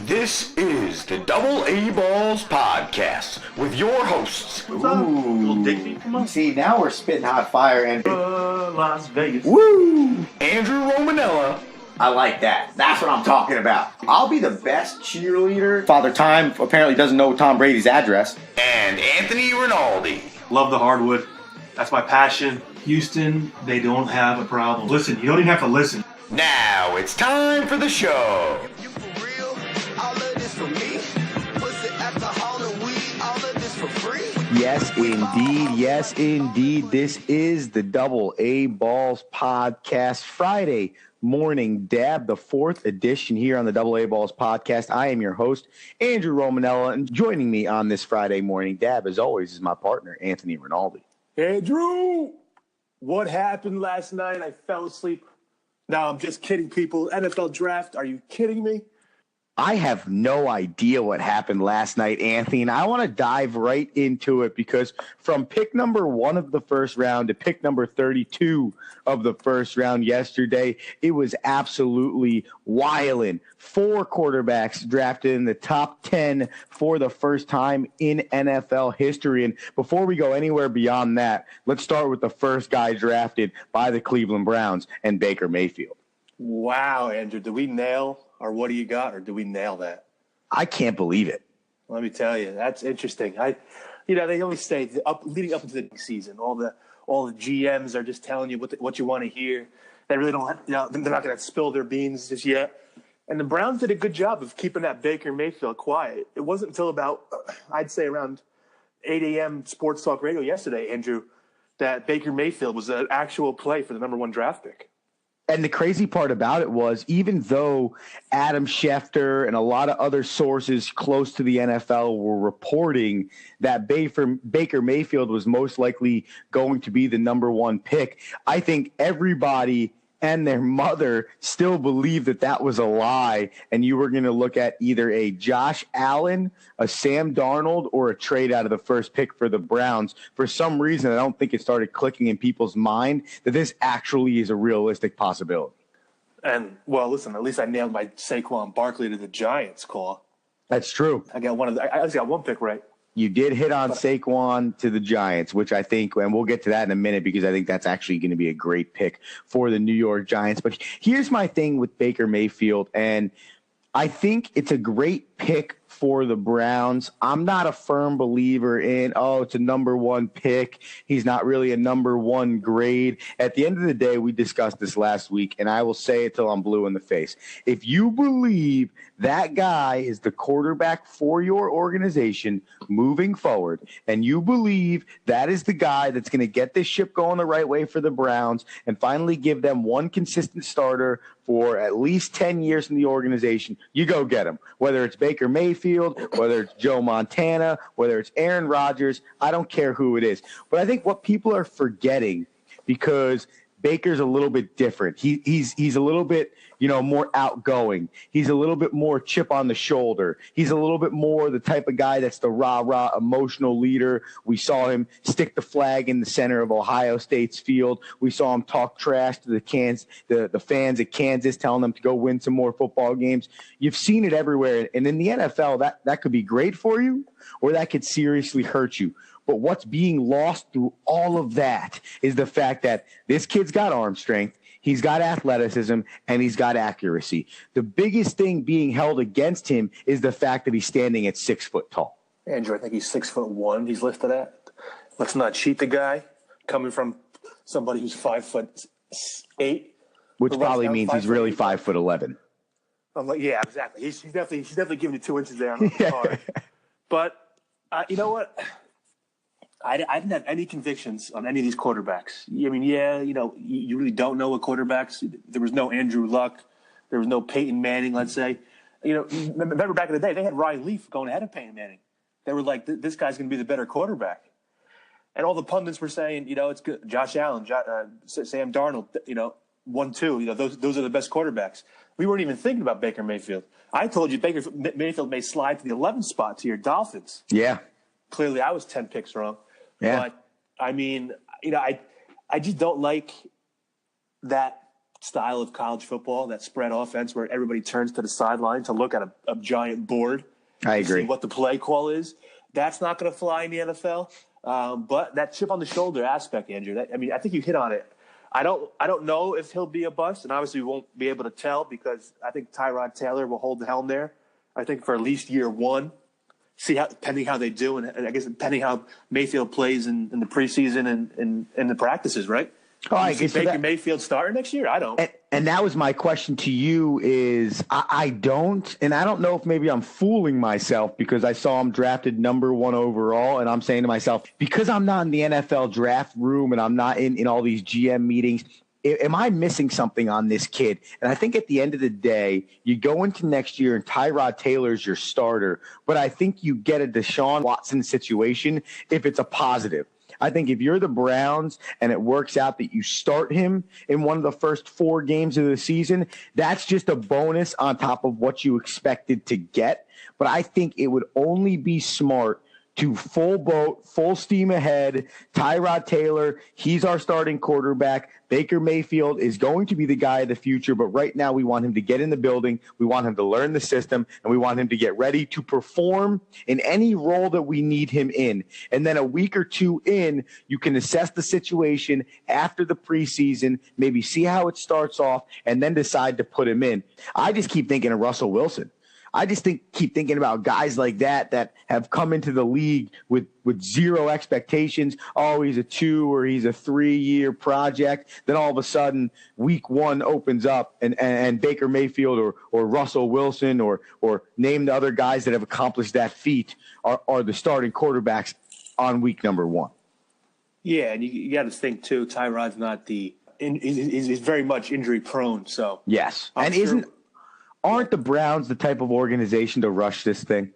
This is the Double A Balls Podcast with your hosts. What's up? Little dick beat from us? See, now we're spitting hot fire and Las Vegas. Woo! Andrew Romanella. I like that. That's what I'm talking about. I'll be the best cheerleader. Father Time apparently doesn't know Tom Brady's address. And Anthony Rinaldi. Love the hardwood. That's my passion. Houston, they don't have a problem. Listen, you don't even have to listen. Now it's time for the show. You for real? All of this for me? Pussy, alcohol, and weed, all of this for free? Yes, indeed. Yes, indeed. This is the Double A Balls Podcast, Friday Morning DAAB, the fourth edition here on the Double A Balls Podcast. I am your host, Andrew Romanella, and joining me on this Friday Morning DAAB, as always, is my partner, Anthony Rinaldi. Andrew, what happened last night? I fell asleep. No, I'm just kidding, people. NFL draft, are you kidding me? I have no idea what happened last night, Anthony, and I want to dive right into it because from pick number 1 of the first round to pick number 32 of the first round yesterday, it was absolutely wildin'. 4 quarterbacks drafted in the top 10 for the first time in NFL history. And before we go anywhere beyond that, let's start with the first guy drafted by the Cleveland Browns and Baker Mayfield. Wow, Andrew, did we nail or what do you got, or do we nail that? I can't believe it. Let me tell you, that's interesting. They always say leading up into the season, all the GMs are just telling you what you want to hear. They really don't, they're not going to spill their beans just yet. And the Browns did a good job of keeping that Baker Mayfield quiet. It wasn't until about, I'd say around 8 a.m. Sports Talk Radio yesterday, Andrew, that Baker Mayfield was an actual play for the number 1 draft pick. And the crazy part about it was, even though Adam Schefter and a lot of other sources close to the NFL were reporting that Baker Mayfield was most likely going to be the number 1 pick, I think everybody and their mother still believed that was a lie, and you were going to look at either a Josh Allen, a Sam Darnold, or a trade out of the first pick for the Browns. For some reason, I don't think it started clicking in people's mind that this actually is a realistic possibility. And, well, listen, at least I nailed my Saquon Barkley to the Giants call. That's true. I got one pick right. You did hit on Saquon to the Giants, which I think, and we'll get to that in a minute because I think that's actually going to be a great pick for the New York Giants. But here's my thing with Baker Mayfield, and I think it's a great pick for the Browns. I'm not a firm believer in, it's a number 1 pick. He's not really a number 1 grade. At the end of the day, we discussed this last week, and I will say it till I'm blue in the face. If you believe that guy is the quarterback for your organization moving forward, and you believe that is the guy that's going to get this ship going the right way for the Browns and finally give them one consistent starter for at least 10 years in the organization, you go get him. Whether it's Baker Mayfield, whether it's Joe Montana, whether it's Aaron Rodgers, I don't care who it is. But I think what people are forgetting, because Baker's a little bit different. He's a little bit, more outgoing. He's a little bit more chip on the shoulder. He's a little bit more the type of guy that's the rah-rah emotional leader. We saw him stick the flag in the center of Ohio State's field. We saw him talk trash to the fans at Kansas, telling them to go win some more football games. You've seen it everywhere. And in the NFL, that could be great for you, or that could seriously hurt you. But what's being lost through all of that is the fact that this kid's got arm strength, he's got athleticism, and he's got accuracy. The biggest thing being held against him is the fact that he's standing at 6 foot tall. Andrew, I think he's 6'1". He's listed at. Let's not cheat the guy. Coming from somebody who's 5'8", which probably means he's really 5'11". I'm like, yeah, exactly. He's definitely giving you 2 inches there on the card. But you know what? I didn't have any convictions on any of these quarterbacks. I mean, you really don't know what quarterbacks. There was no Andrew Luck. There was no Peyton Manning, let's say. Remember back in the day, they had Ryan Leaf going ahead of Peyton Manning. They were like, this guy's going to be the better quarterback. And all the pundits were saying, it's good. Josh Allen, Sam Darnold, 1, 2. Those are the best quarterbacks. We weren't even thinking about Baker Mayfield. I told you Baker Mayfield may slide to the 11th spot to your Dolphins. Yeah. Clearly, I was 10 picks wrong. Yeah. But, I mean, I just don't like that style of college football, that spread offense where everybody turns to the sideline to look at a giant board. I to agree. see what the play call is. That's not going to fly in the NFL. But that chip on the shoulder aspect, Andrew, I think you hit on it. I don't know if he'll be a bust, and obviously we won't be able to tell because I think Tyrod Taylor will hold the helm there, I think, for at least year one. Depending how they do, and I guess depending how Mayfield plays in the preseason and in the practices, right? Oh, I see Baker Mayfield starting next year? I don't. And that was my question to you is I don't, and I don't know if maybe I'm fooling myself because I saw him drafted number 1 overall, and I'm saying to myself, because I'm not in the NFL draft room and I'm not in all these GM meetings, am I missing something on this kid? And I think at the end of the day, you go into next year and Tyrod Taylor's your starter, but I think you get a Deshaun Watson situation if it's a positive. I think if you're the Browns and it works out that you start him in one of the first 4 games of the season, that's just a bonus on top of what you expected to get. But I think it would only be smart to full boat, full steam ahead. Tyrod Taylor, he's our starting quarterback. Baker Mayfield is going to be the guy of the future, but right now we want him to get in the building. We want him to learn the system, and we want him to get ready to perform in any role that we need him in. And then a week or 2 in, you can assess the situation after the preseason, maybe see how it starts off, and then decide to put him in. I just keep thinking of Russell Wilson. I just keep thinking about guys like that have come into the league with zero expectations. Oh, he's a 2 or he's a 3-year project. Then all of a sudden, week 1 opens up and Baker Mayfield or Russell Wilson or name the other guys that have accomplished that feat are the starting quarterbacks on week number 1. Yeah, and you got to think too. Tyrod's not he's very much injury prone. So yes, I'm and sure. Aren't the Browns the type of organization to rush this thing?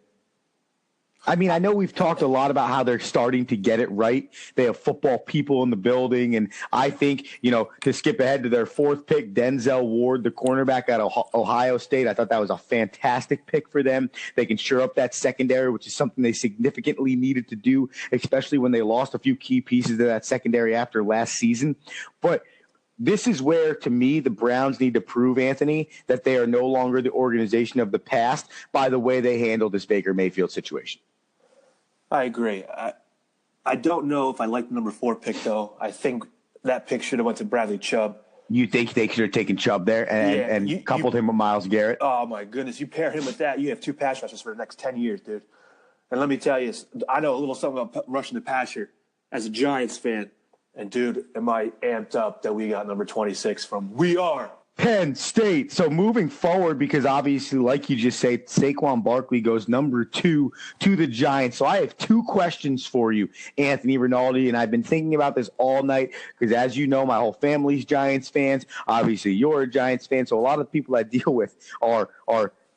I mean, I know we've talked a lot about how they're starting to get it right. They have football people in the building. And I think, to skip ahead to their 4th pick, Denzel Ward, the cornerback out of Ohio State, I thought that was a fantastic pick for them. They can shore up that secondary, which is something they significantly needed to do, especially when they lost a few key pieces of that secondary after last season. But this is where, to me, the Browns need to prove, Anthony, that they are no longer the organization of the past by the way they handle this Baker Mayfield situation. I agree. I don't know if I like the number 4 pick, though. I think that pick should have went to Bradley Chubb. You think they should have taken Chubb there and coupled him with Myles Garrett? Oh, my goodness. You pair him with that, you have 2 pass rushers for the next 10 years, dude. And let me tell you, I know a little something about rushing the passer as a Giants fan. And, dude, am I amped up that we got number 26 from We Are Penn State. So moving forward, because obviously, like you just said, Saquon Barkley goes number 2 to the Giants. So I have 2 questions for you, Anthony Rinaldi, and I've been thinking about this all night because, as you know, my whole family's Giants fans. Obviously, you're a Giants fan, so a lot of the people I deal with are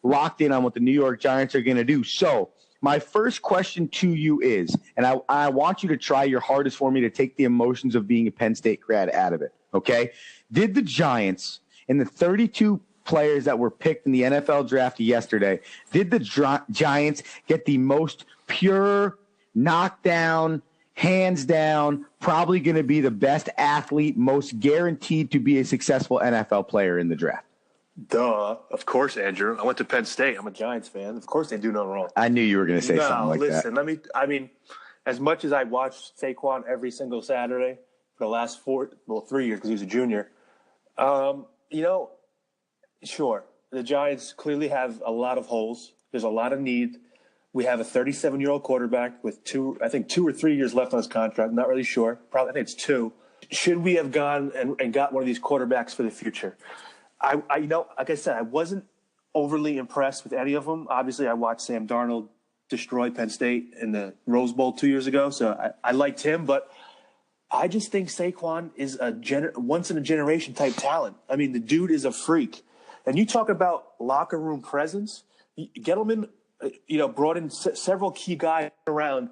locked in on what the New York Giants are going to do. So my first question to you is, and I want you to try your hardest for me to take the emotions of being a Penn State grad out of it, okay? Did the Giants, in the 32 players that were picked in the NFL draft yesterday, did the Giants get the most pure, knockdown, hands down, probably going to be the best athlete, most guaranteed to be a successful NFL player in the draft? Duh. Of course, Andrew. I went to Penn State. I'm a Giants fan. Of course they do nothing wrong. I knew you were going to say something like that. Listen, as much as I watched Saquon every single Saturday for the last 3 years because he was a junior, sure, the Giants clearly have a lot of holes. There's a lot of need. We have a 37-year-old quarterback with 2 or 3 years left on his contract. I'm not really sure. Probably, I think it's 2. Should we have gone and got one of these quarterbacks for the future? Like I said, I wasn't overly impressed with any of them. Obviously, I watched Sam Darnold destroy Penn State in the Rose Bowl 2 years ago, so I liked him. But I just think Saquon is a once-in-a-generation type talent. I mean, the dude is a freak. And you talk about locker room presence. Gettleman, brought in several key guys around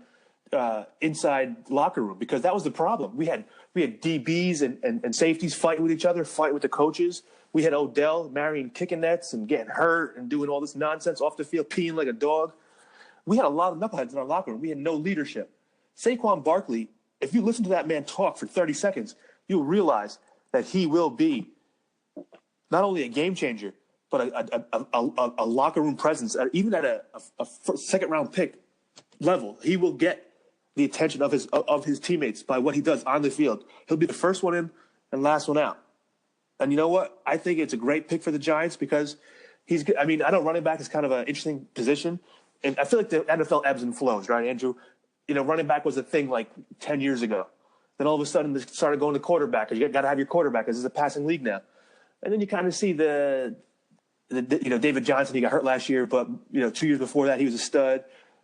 inside locker room because that was the problem. We had DBs and safeties fighting with each other, fighting with the coaches. We had Odell marrying kicking nets and getting hurt and doing all this nonsense off the field, peeing like a dog. We had a lot of knuckleheads in our locker room. We had no leadership. Saquon Barkley, if you listen to that man talk for 30 seconds, you'll realize that he will be not only a game changer, but a locker room presence, even at a second round pick level. He will get the attention of his teammates by what he does on the field. He'll be the first one in and last one out. And you know what? I think it's a great pick for the Giants because I know running back is kind of an interesting position. And I feel like the NFL ebbs and flows, right, Andrew? Running back was a thing like 10 years ago. Then all of a sudden, they started going to quarterback. You got to have your quarterback because it's a passing league now. And then you kind of see David Johnson. He got hurt last year, but 2 years before that, he was a stud.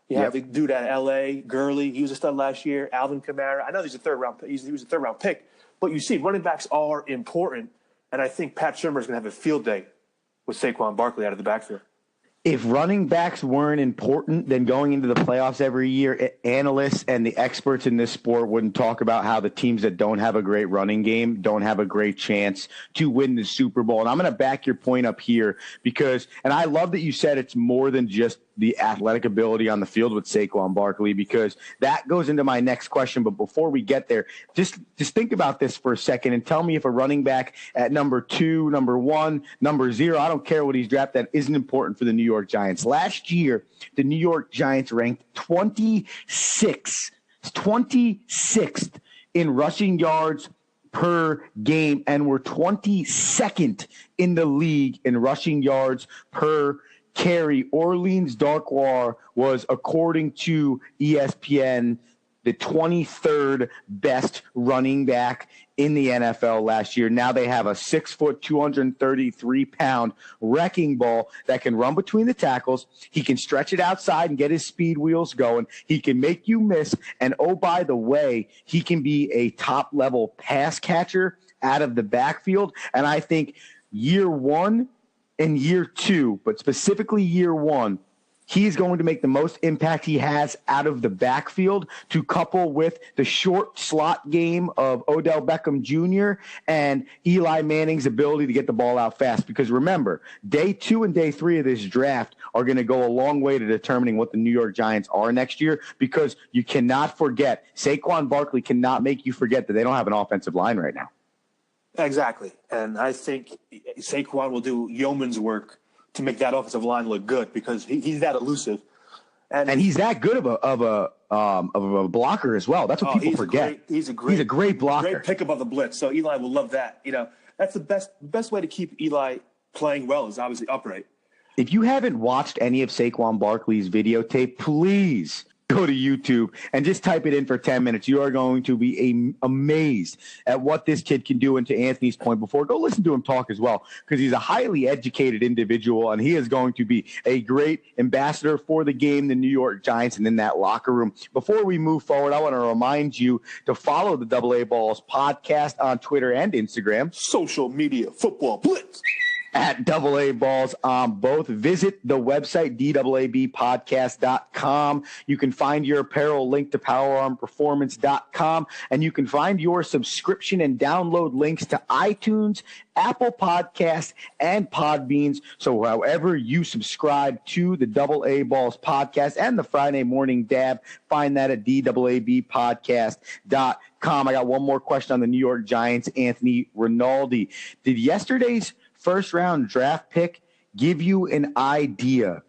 You have the dude at L.A., Gurley. He was a stud last year. Alvin Kamara. I know he's a third round. He was a third round pick, but you see, running backs are important. And I think Pat Shurmur is going to have a field day with Saquon Barkley out of the backfield. If running backs weren't important, then going into the playoffs every year, analysts and the experts in this sport wouldn't talk about how the teams that don't have a great running game don't have a great chance to win the Super Bowl. And I'm going to back your point up here and I love that you said it's more than just the athletic ability on the field with Saquon Barkley, because that goes into my next question. But before we get there, just think about this for a second and tell me if a running back at number 2, number 1, number 0, I don't care what he's drafted at, isn't important for the New York Giants. Last year, the New York Giants ranked 26th in rushing yards per game and were 22nd in the league in rushing yards per carry. Orleans Darkwa was, according to ESPN, the 23rd best running back in the NFL last year. Now they have a 6', 233-pound wrecking ball that can run between the tackles. He can stretch it outside and get his speed wheels going. He can make you miss. And oh, by the way, he can be a top-level pass catcher out of the backfield. And I think year 1 and year 2, but specifically year 1, he's going to make the most impact he has out of the backfield, to couple with the short slot game of Odell Beckham Jr. and Eli Manning's ability to get the ball out fast. Because remember, day 2 and day 3 of this draft are going to go a long way to determining what the New York Giants are next year, because you cannot forget, Saquon Barkley cannot make you forget that they don't have an offensive line right now. Exactly. And I think Saquon will do yeoman's work to make that offensive line look good, because he's that elusive. And he's that good of a blocker as well. That's what people forget. He's a great blocker. Great pick above the blitz. So Eli will love that. That's the best way to keep Eli playing well is obviously upright. If you haven't watched any of Saquon Barkley's videotape, please go to YouTube and just type it in for 10 minutes. You are going to be amazed at what this kid can do. And to Anthony's point before, go listen to him talk as well, because he's a highly educated individual, and he is going to be a great ambassador for the game, the New York Giants, and in that locker room. Before we move forward, I want to remind you to follow the AA Balls podcast on Twitter and Instagram. Social media football blitz. At AA Balls on both. Visit the website, DAABpodcast.com. You can find your apparel link to PowerArmPerformance.com, and you can find your subscription and download links to iTunes, Apple Podcasts, and Podbeans. So however you subscribe to the AA Balls podcast and the Friday Morning DAAB, find that at DAABpodcast.com. I got one more question on the New York Giants, Anthony Rinaldi. Did yesterday's first-round draft pick give you an idea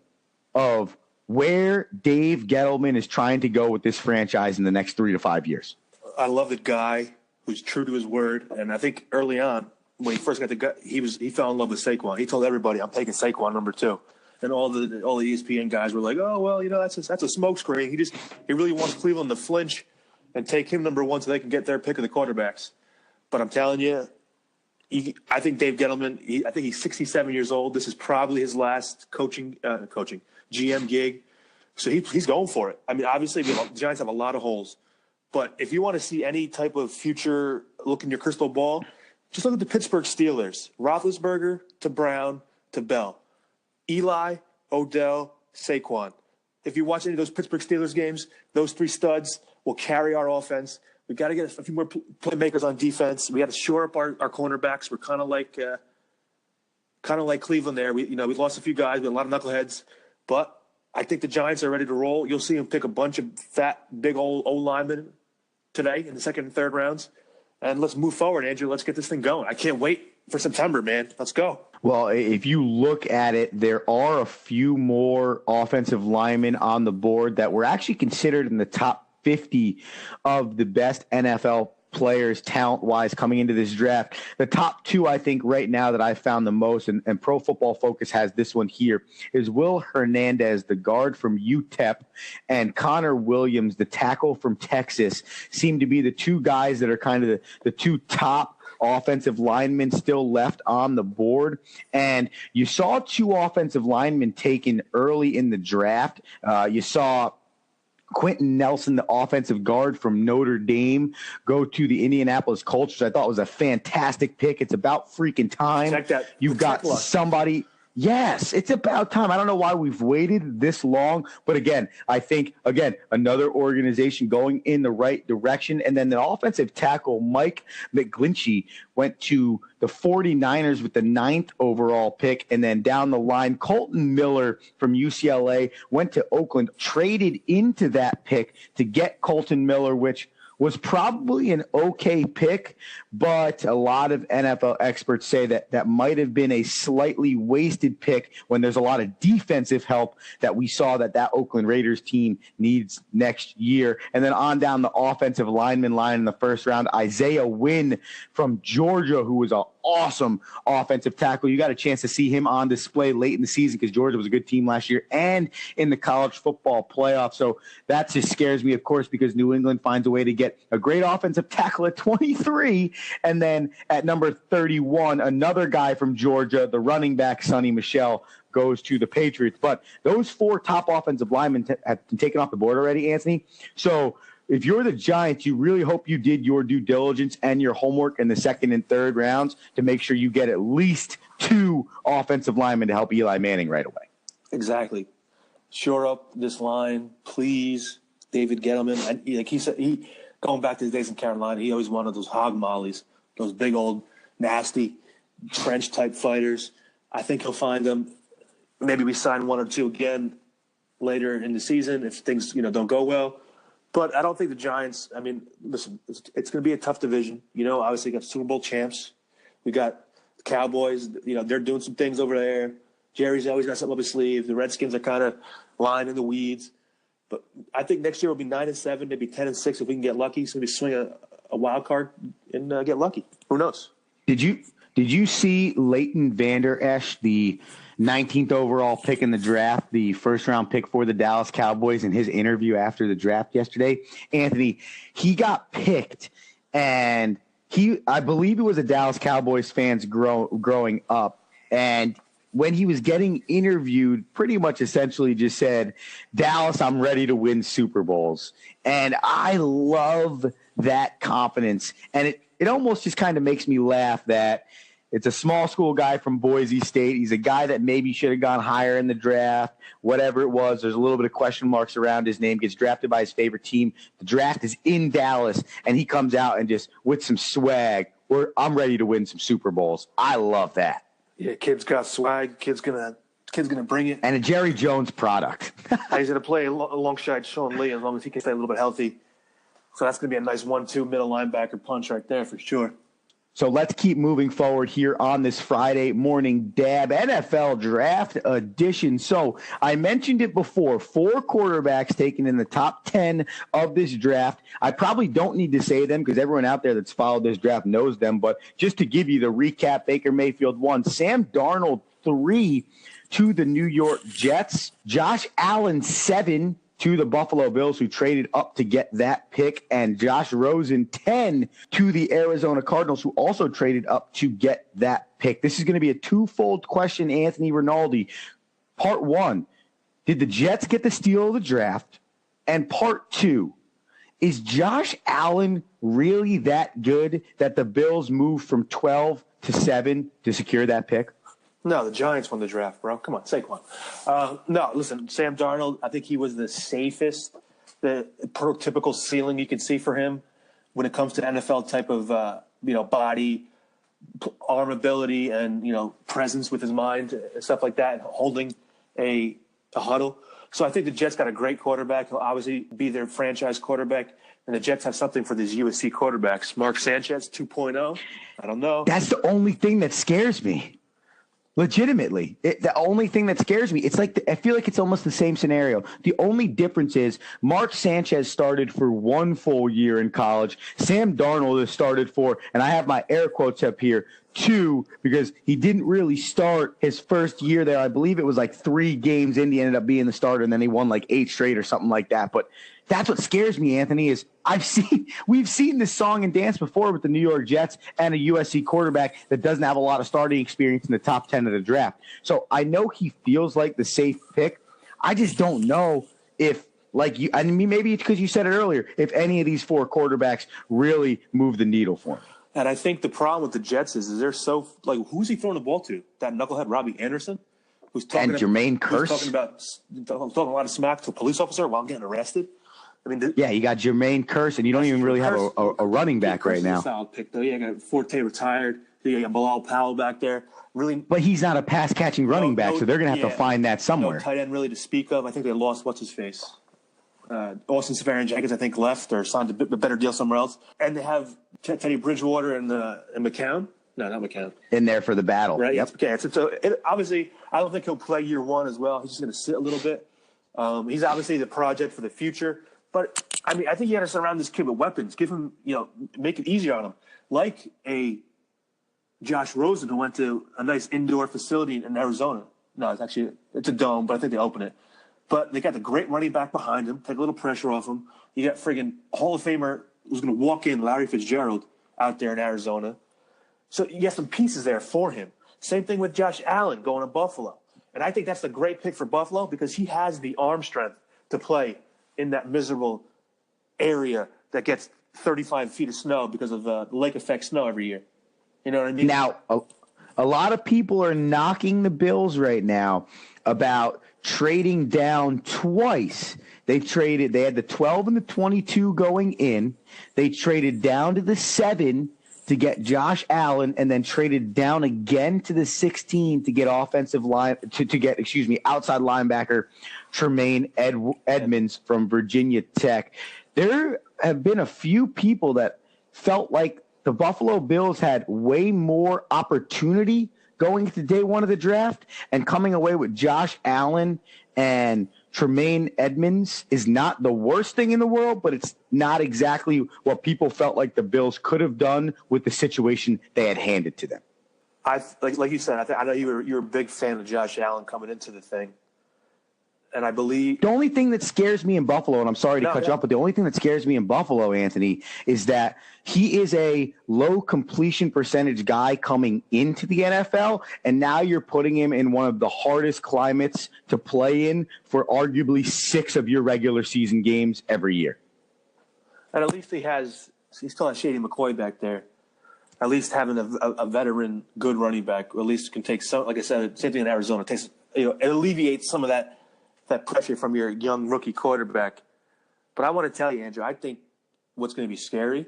of where Dave Gettleman is trying to go with this franchise in the next 3 to 5 years? I love the guy who's true to his word, and I think early on when he first got the guy, he fell in love with Saquon. He told everybody, "I'm taking Saquon number 2," and all the ESPN guys were like, "Oh well, that's a smokescreen. He really wants Cleveland to flinch and take him number 1 so they can get their pick of the quarterbacks." But I'm telling you, I think Dave Gettleman, I think he's 67 years old. This is probably his last coaching GM gig. So he's going for it. I mean, obviously, the Giants have a lot of holes. But if you want to see any type of future look in your crystal ball, just look at the Pittsburgh Steelers. Roethlisberger to Brown to Bell. Eli, Odell, Saquon. If you watch any of those Pittsburgh Steelers games, those 3 studs will carry our offense. We got to get a few more playmakers on defense. We got to shore up our cornerbacks. We're kind of like Cleveland there. We lost a few guys. We had a lot of knuckleheads, but I think the Giants are ready to roll. You'll see them pick a bunch of fat, big old linemen today in the second and third rounds, and let's move forward, Andrew. Let's get this thing going. I can't wait for September, man. Let's go. Well, if you look at it, there are a few more offensive linemen on the board that were actually considered in the top 50 of the best NFL players talent-wise coming into this draft. The top two, I think, right now that I found the most, and Pro Football Focus has this one here, is Will Hernandez, the guard from UTEP, and Connor Williams, the tackle from Texas, seem to be the two guys that are kind of the two top offensive linemen still left on the board. And you saw two offensive linemen taken early in the draft. You saw Quentin Nelson, the offensive guard from Notre Dame, go to the Indianapolis Colts, which I thought was a fantastic pick. It's about freaking time. Check that. You've got somebody. Yes, it's about time. I don't know why we've waited this long, but again, I think, another organization going in the right direction. And then the offensive tackle, Mike McGlinchey, went to the 49ers with the 9th overall pick. And then down the line, Colton Miller from UCLA went to Oakland, traded into that pick to get Colton Miller, which was probably an okay pick, but a lot of NFL experts say that might have been a slightly wasted pick when there's a lot of defensive help that we saw that Oakland Raiders team needs next year. And then on down the offensive lineman line in the first round, Isaiah Wynn from Georgia, who was an awesome offensive tackle. You got a chance to see him on display late in the season because Georgia was a good team last year and in the college football playoff. So that just scares me, of course, because New England finds a way to get a great offensive tackle at 23. And then at number 31, another guy from Georgia, the running back, Sonny Michel, goes to the Patriots. But those four top offensive linemen have been taken off the board already, Anthony. So if you're the Giants, you really hope you did your due diligence and your homework in the second and third rounds to make sure you get at least two offensive linemen to help Eli Manning right away. Exactly. Shore up this line, please, David Gettleman. Like he said, going back to his days in Carolina, he always wanted those hog mollies, those big old nasty trench type fighters. I think he'll find them. Maybe we sign one or two again later in the season if things don't go well. But I don't think the Giants, I mean, listen, it's going to be a tough division. Obviously, you got Super Bowl champs. We got the Cowboys. They're doing some things over there. Jerry's always got something up his sleeve. The Redskins are kind of lying in the weeds. But I think next year will be 9-7, maybe 10-6 if we can get lucky. So maybe swing a wild card and get lucky. Who knows? Did you see Leighton Vander Esch, the 19th overall pick in the draft, the first-round pick for the Dallas Cowboys, in his interview after the draft yesterday? Anthony, he got picked, and I believe he was a Dallas Cowboys fan growing up, and when he was getting interviewed, pretty much essentially just said, Dallas, I'm ready to win Super Bowls. And I love that confidence, and it almost just kind of makes me laugh that it's a small school guy from Boise State. He's a guy that maybe should have gone higher in the draft, whatever it was. There's a little bit of question marks around his name, gets drafted by his favorite team. The draft is in Dallas, and he comes out and just with some swag, I'm ready to win some Super Bowls. I love that. Yeah, kid's got swag. Kid's gonna bring it. And a Jerry Jones product. He's gonna play alongside Sean Lee as long as he can stay a little bit healthy. So that's gonna be a nice 1-2 middle linebacker punch right there for sure. So let's keep moving forward here on this Friday morning DAAB NFL Draft Edition. So I mentioned it before, 4 quarterbacks taken in the top 10 of this draft. I probably don't need to say them because everyone out there that's followed this draft knows them. But just to give you the recap, Baker Mayfield 1, Sam Darnold 3 to the New York Jets, Josh Allen 7 to the Buffalo Bills, who traded up to get that pick, and Josh Rosen 10 to the Arizona Cardinals, who also traded up to get that pick. This is going to be a twofold question, Anthony Rinaldi. Part 1, did the Jets get the steal of the draft? And part 2, is Josh Allen really that good that the Bills moved from 12 to 7 to secure that pick? No, the Giants won the draft, bro. Come on, Saquon. No, listen, Sam Darnold, I think he was the safest, the prototypical ceiling you could see for him when it comes to NFL type of, body, arm ability, and, presence with his mind and stuff like that, and holding a huddle. So I think the Jets got a great quarterback. He'll obviously be their franchise quarterback. And the Jets have something for these USC quarterbacks. Mark Sanchez 2.0. I don't know. That's the only thing that scares me. Legitimately, the only thing that scares me, it's like I feel like it's almost the same scenario. The only difference is Mark Sanchez started for 1 full year in college. Sam Darnold has started for, and I have my air quotes up here, 2, because he didn't really start his first year there. I believe it was like 3 games in. He ended up being the starter, and then he won like 8 straight or something like that. But that's what scares me, Anthony, is we've seen this song and dance before with the New York Jets and a USC quarterback that doesn't have a lot of starting experience in the top 10 of the draft. So I know he feels like the safe pick. I just don't know if, like you, I mean, maybe it's because you said it earlier, if any of these 4 quarterbacks really move the needle for him. And I think the problem with the Jets is they're so, like, who's he throwing the ball to? That knucklehead Robbie Anderson? Who's talking and Jermaine Kearse. Who's talking a lot of smack to a police officer while getting arrested. I mean, yeah, you got Jermaine Kearse, and you don't even really have a running back right now. Solid pick, though. Yeah, you got Forte retired. You got Bilal Powell back there. Really, but he's not a pass-catching running back, so they're going to have to find that somewhere. No tight end really to speak of. I think they lost what's-his-face. Austin Seferian-Jenkins, I think, left or signed a better deal somewhere else. And they have Teddy Bridgewater and McCown. No, not McCown. In there for the battle. Right? Yep. Okay. Obviously, I don't think he'll play year 1 as well. He's just going to sit a little bit. He's obviously the project for the future. But, I mean, I think you got to surround this kid with weapons. Give him, make it easier on him. Like a Josh Rosen who went to a nice indoor facility in Arizona. No, it's a dome, but I think they open it. But they got the great running back behind him, take a little pressure off him. You got friggin' Hall of Famer who's going to walk in, Larry Fitzgerald, out there in Arizona. So you got some pieces there for him. Same thing with Josh Allen going to Buffalo. And I think that's a great pick for Buffalo because he has the arm strength to play in that miserable area that gets 35 feet of snow because of the lake effect snow every year. You know what I mean? Now, a lot of people are knocking the Bills right now about trading down twice. They had the 12 and the 22 going in. They traded down to the 7 to get Josh Allen, and then traded down again to the 16 to get outside linebacker Tremaine Edmonds from Virginia Tech. There have been a few people that felt like the Buffalo Bills had way more opportunity going into day 1 of the draft, and coming away with Josh Allen and Tremaine Edmonds is not the worst thing in the world, but it's not exactly what people felt like the Bills could have done with the situation they had handed to them. Like you said, I know you're a big fan of Josh Allen coming into the thing. And I believe the only thing that scares me in Buffalo, and I'm sorry to cut you off, but the only thing that scares me in Buffalo, Anthony, is that he is a low completion percentage guy coming into the NFL, and now you're putting him in one of the hardest climates to play in for arguably 6 of your regular season games every year. And at least he still has Shady McCoy back there. At least having a veteran, good running back, at least can take some. Like I said, same thing in Arizona. It alleviates some of that pressure from your young rookie quarterback. But I want to tell you, Andrew, I think what's going to be scary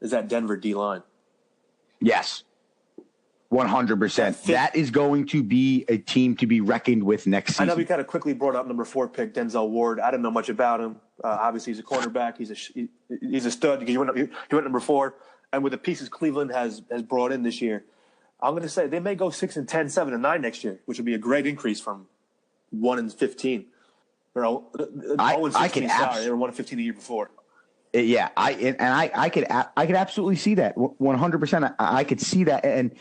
is that Denver D-line. Yes, 100%. That is going to be a team to be reckoned with next season. I know we kind of quickly brought up number 4 pick, Denzel Ward. I didn't know much about him. Obviously, he's a cornerback. He's a stud because he went number 4. And with the pieces Cleveland has brought in this year, I'm going to say they may go 6-10, 7-9 next year, which would be a great increase from 1-15. They were 1-15 the year before. Yeah, I could absolutely see that 100%. I could see that. And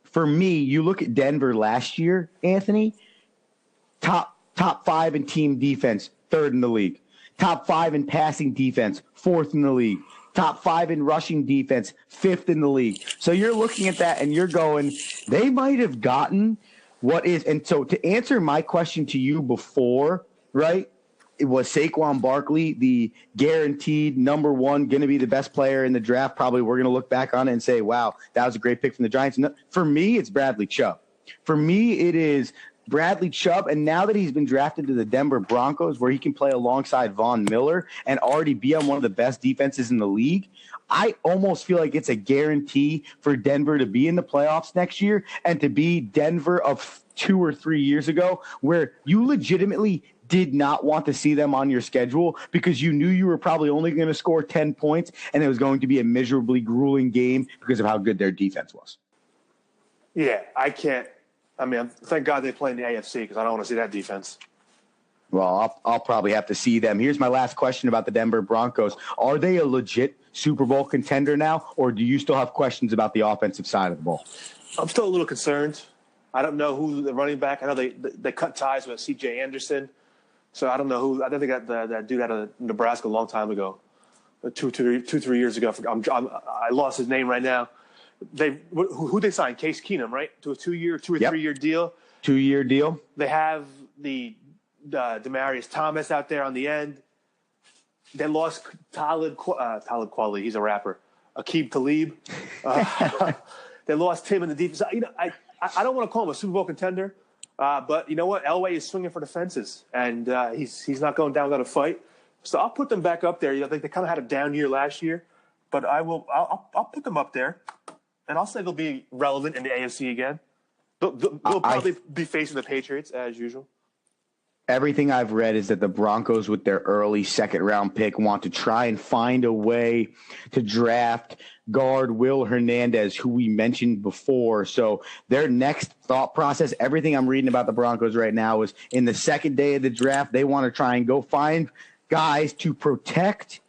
for me, you look at Denver last year, Anthony, top 5 in team defense, 3rd in the league. Top 5 in passing defense, 4th in the league. Top 5 in rushing defense, 5th in the league. So you're looking at that and you're going, they might have gotten what is. And so to answer my question to you before, right, it was Saquon Barkley, the guaranteed number 1, going to be the best player in the draft. Probably we're going to look back on it and say, wow, that was a great pick from the Giants. No, for me, it's Bradley Chubb. For me, it is Bradley Chubb. And now that he's been drafted to the Denver Broncos, where he can play alongside Von Miller and already be on one of the best defenses in the league, I almost feel like it's a guarantee for Denver to be in the playoffs next year and to be Denver of 2 or 3 years ago, where you legitimately did not want to see them on your schedule because you knew you were probably only going to score 10 points and it was going to be a miserably grueling game because of how good their defense was. Yeah, I can't. I mean, thank God they play in the AFC because I don't want to see that defense. Well, I'll probably have to see them. Here's my last question about the Denver Broncos. Are they a legit Super Bowl contender now, or do you still have questions about the offensive side of the ball? I'm still a little concerned. I don't know who the running back. I know they cut ties with C.J. Anderson, so I don't know who. I think they got that dude out of Nebraska a long time ago, 2-3 years ago. I lost his name right now. Who they signed? Case Keenum, right? To a 2 or 3 year deal. 2-year deal. They have the Demaryius Thomas out there on the end. They lost Talib Kweli. He's a rapper. Aqib Talib. They lost him in the defense. You know, I don't want to call him a Super Bowl contender, but you know what? Elway is swinging for the fences, and he's not going down without a fight. So I'll put them back up there. You know, they kind of had a down year last year, but I'll put them up there, and I'll say they'll be relevant in the AFC again. They'll probably be facing the Patriots as usual. Everything I've read is that the Broncos, with their early second-round pick, want to try and find a way to draft guard Will Hernandez, who we mentioned before. So their next thought process, everything I'm reading about the Broncos right now, is in the second day of the draft, they want to try and go find guys to protect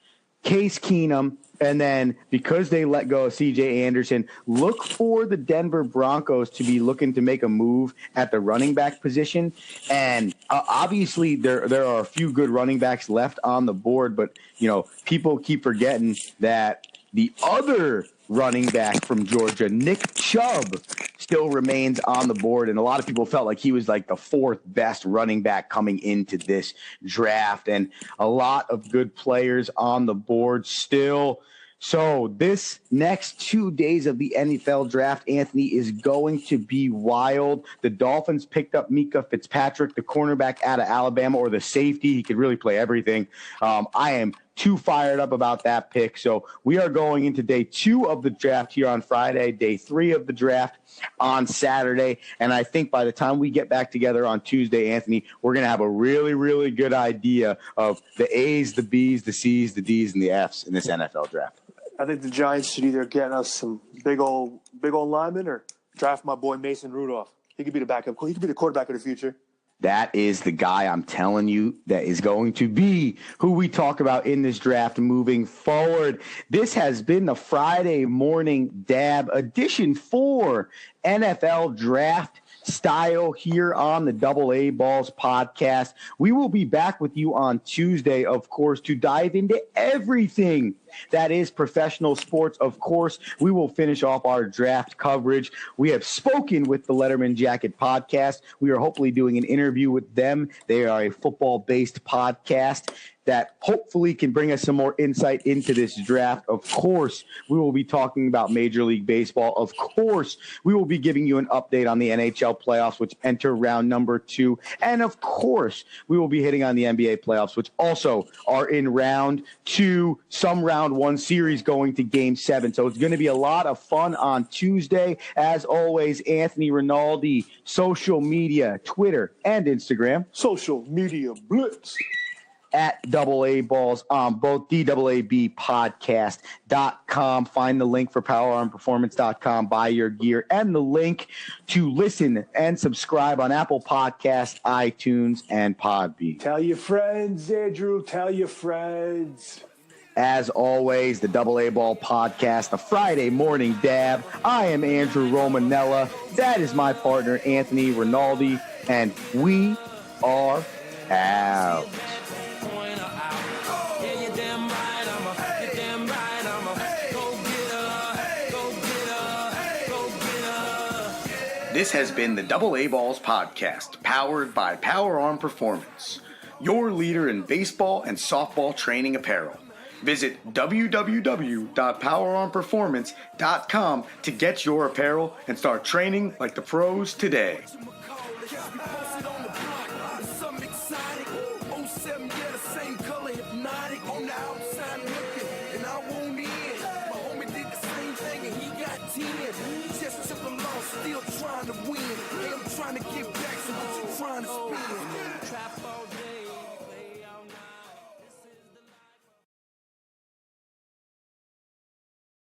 Case Keenum. And then because they let go of C.J. Anderson, look for the Denver Broncos to be looking to make a move at the running back position. And obviously there are a few good running backs left on the board, but, you know, people keep forgetting that the other running back from Georgia, Nick Chubb, still remains on the board. And a lot of people felt like he was like the fourth best running back coming into this draft. And a lot of good players on the board still. So this next 2 days of the NFL draft, Anthony, is going to be wild. The Dolphins picked up Micah Fitzpatrick, the cornerback out of Alabama, or the safety. He could really play everything. I am too fired up about that pick. So we are going into day 2 of the draft here on Friday, day 3 of the draft on Saturday. And I think by the time we get back together on Tuesday, Anthony, we're going to have a really, really good idea of the A's, the B's, the C's, the D's, and the F's in this NFL draft. I think the Giants should either get us some big old linemen or draft my boy Mason Rudolph. He could be the backup. He could be the quarterback of the future. That is the guy, I'm telling you, that is going to be who we talk about in this draft moving forward. This has been the Friday Morning DAAB edition for NFL Draft Style here on the AA Balls podcast. We will be back with you on Tuesday, of course, to dive into everything that is professional sports. Of course, we will finish off our draft coverage. We have spoken with the Letterman Jacket podcast. We are hopefully doing an interview with them. They are a football-based podcast that hopefully can bring us some more insight into this draft. Of course, we will be talking about Major League Baseball. Of course, we will be giving you an update on the NHL playoffs, which enter round number 2. And of course, we will be hitting on the NBA playoffs, which also are in round 2, some round 1 series going to game 7. So it's going to be a lot of fun on Tuesday. As always, Anthony Rinaldi, social media, Twitter and Instagram. Social media blitz. At AA Balls on both DAABpodcast.com. Find the link for PowerOnPerformance.com. Buy your gear and the link to listen and subscribe on Apple Podcasts, iTunes, and Podbean. Tell your friends, Andrew. Tell your friends. As always, the AA Ball podcast, the Friday Morning DAAB. I am Andrew Romanella. That is my partner, Anthony Rinaldi, and we are out. This has been the AA Balls podcast, powered by Power On Performance, your leader in baseball and softball training apparel. Visit www.poweronperformance.com to get your apparel and start training like the pros today. Still trying to win. Hey, I'm trying to get